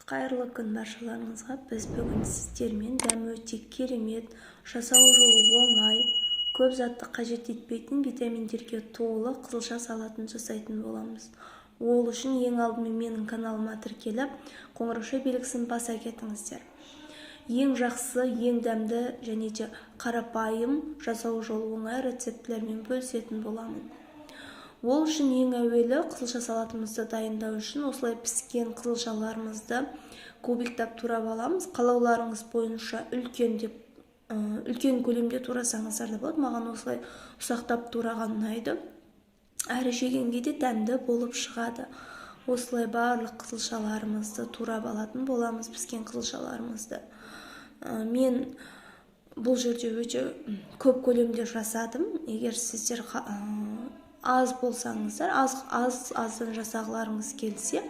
Қайырлы күн баршаларыңызға. Біз бүгін сіздермен дәмі өте керемет, жасау жолы оңай, көп затты қажет етпейтін витаминдерге толы қызылша салатын жасайтын боламыз. Ол үшін ең алдымен менің каналыма тіркеліп, қоңырауша белгісін баса кетіңіздер. Ең жақсы, ең дәмді және де қарапайым жасау жолы оңай рецептілермен бөлісетін боламын. Ол үшін ең әуелі қызылша салатымызды дайындау үшін осылай піскен қызылшаларымызды кубиктап турап аламыз. Қалауларыңыз бойынша үлкен көлемде турасаңыздар да болады. Маған осылай ұсақтап тураған ұнайды. Әрі жегенге де дәмді болып шығады. Осылай барлық қызылшаларымызды турап алатын боламыз, піскен қызылшаларымызды. Мен бұл жерде өте көп көлемде жасадым. Егер сіздер аз болсаңыздар, аздан жасағыларыңыз келсе,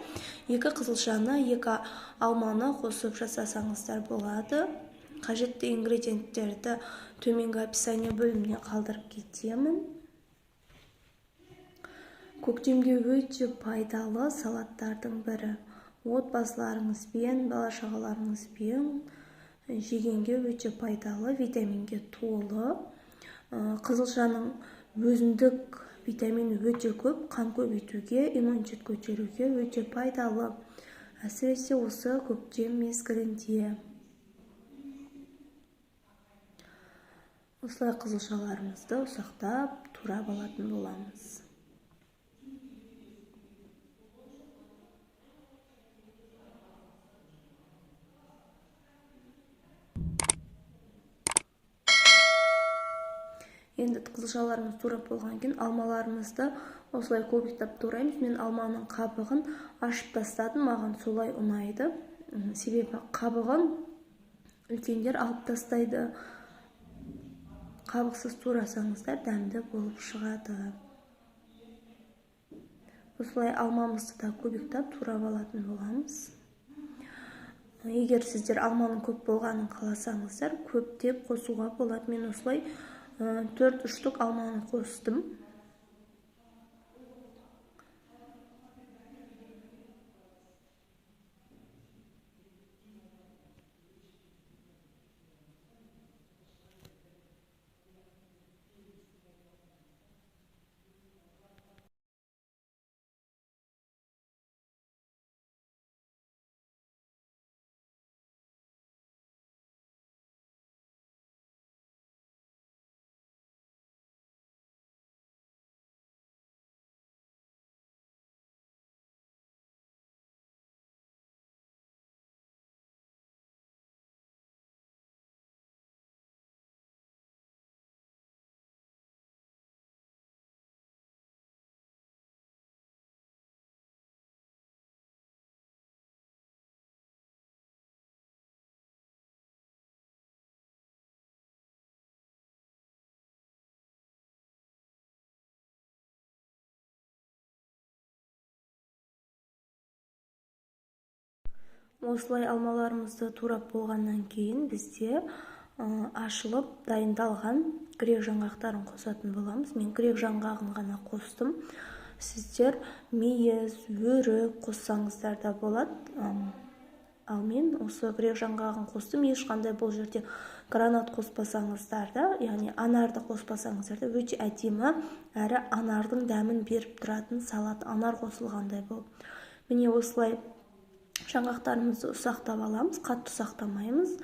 2 қызылшаны, 2 алманы қосып жасасаңыздар болады. Қажетті ингредиенттерді төменгі описание бөліміне қалдырып кетемін. Көктемге өте пайдалы салаттардың бірі. Отбасыларыңызбен, бала-шағаларыңызбен жегенге өте пайдалы, витаминге толы. Қызылшаның өзіндік витамины өте көп, қан көбейтуге, иммунитет көтеруге өте пайдалы. Әсіресе осы көктем мезгілінде. Осылай қызылшаларымызды ұсақтап турап алатын боламыз. Енді қызылшаларымыз турап болған кейін алмаларымызды осылай кубиктап тураймыз. Мен алманың қабығын ашып тастадым, маған солай ұнайды. Себебі қабығын үлкендер алып тастайды. Қабықсыз турасаңыздар дәмді болып шығады. Осылай алмамызды да кубиктап турап алатын боламыз. Егер сіздер алманың көп болғанын қаласаңыздар, көптеп қосуға болады. Мен осылай 4 штук алманы қостым. Осылай алмаларымызды турап болғаннан кейін бізде ашылып дайындалған грек жаңғақтарын қосатын боламыз. Мен грек жаңғағын ғана қостым. Сіздер мейіз, өрік қоссаңыздар да болады. Ал мен осы грек жаңғағын қостым. Ешқандай бұл жерде гранат қоспасаңыздар да, яғни анарды қоспасаңыздар да өте әдемі, әрі анардың дәмін беріп тұратын салат, анар қосылғандай болып. Міне осылай жаңғақтарымызды ұсақтап аламыз, қатты ұсақтамаймыз.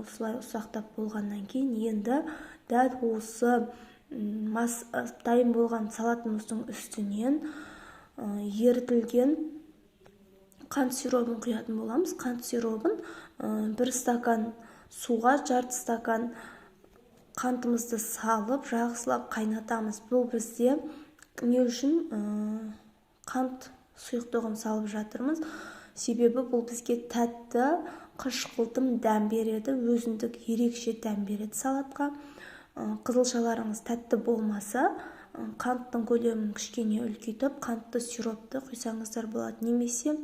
Осылай ұсақтап болғаннан кейін енді дәл осы дайын болған салатымыздың үстінен ерітілген қант сиробын құятын боламыз. Қант сиробын 1 стакан суға жарты стакан қантымызды салып, жақсылап қайнатамыз. Бұл бізде не үшін қант сұйықтығын салып жатырмыз? Себебі бұл бізге тәтті, қышқылтым дәм береді, өзіндік ерекше дәм береді салатқа. Қызылшаларыңыз тәтті болмаса, қанттың көлемін кішкене үлкейтіп, қантты сиропты құйсаңыздар болады. Немесе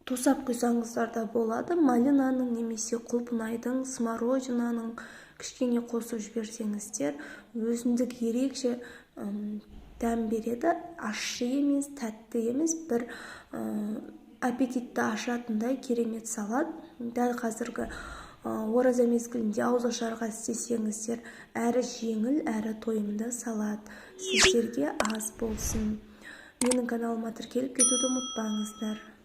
тосап құйсаңыздар да болады. Малинаның немесе құлпынайдың, смородинаның кішкене қосып жіберсеңіздер, өзіндік ерекше дәм береді. Ащы емес, тәтті емес, бір аппетитті ашатындай керемет салат. Дәл қазіргі ораза мезгілінде ауызашарға істесеңіздер, әрі жеңіл, әрі тойымды салат. Сіздерге ас болсын. Менің каналыма тіркеліп кетуді ұмытпаңыздар.